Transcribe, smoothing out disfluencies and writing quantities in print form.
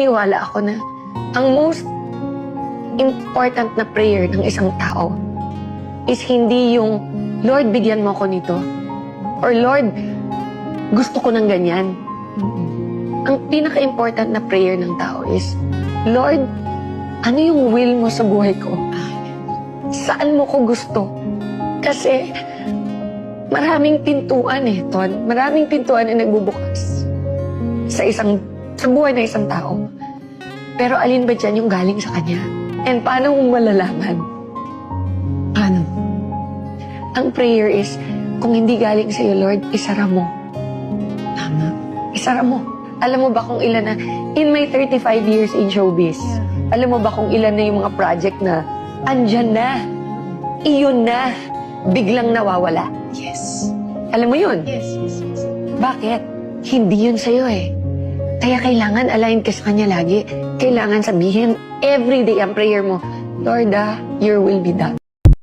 naniniwala ako na ang most important na prayer ng isang tao is hindi yung, Lord, bigyan mo ako nito. Or Lord, gusto ko ng ganyan. Ang pinaka-important na prayer ng tao is, Lord, ano yung will mo sa buhay ko? Saan mo ko gusto? Kasi maraming pintuan Ton. Maraming pintuan na nagbubukas sa buhay ng isang tao. Pero alin ba dyan yung galing sa Kanya? And paano mo malalaman? Paano? Ang prayer is, kung hindi galing sa'yo, Lord, isara mo. Tama. Isara mo. Alam mo ba kung ilan na, in my 35 years in showbiz, alam mo ba kung ilan na yung mga project na, andyan na, iyon na, biglang nawawala? Yes. Alam mo yun? Yes. Bakit? Hindi yun sa'yo Kaya kailangan align ka sa Kanya lagi. Kailangan sabihin, everyday ang prayer mo, Lord, your will be done.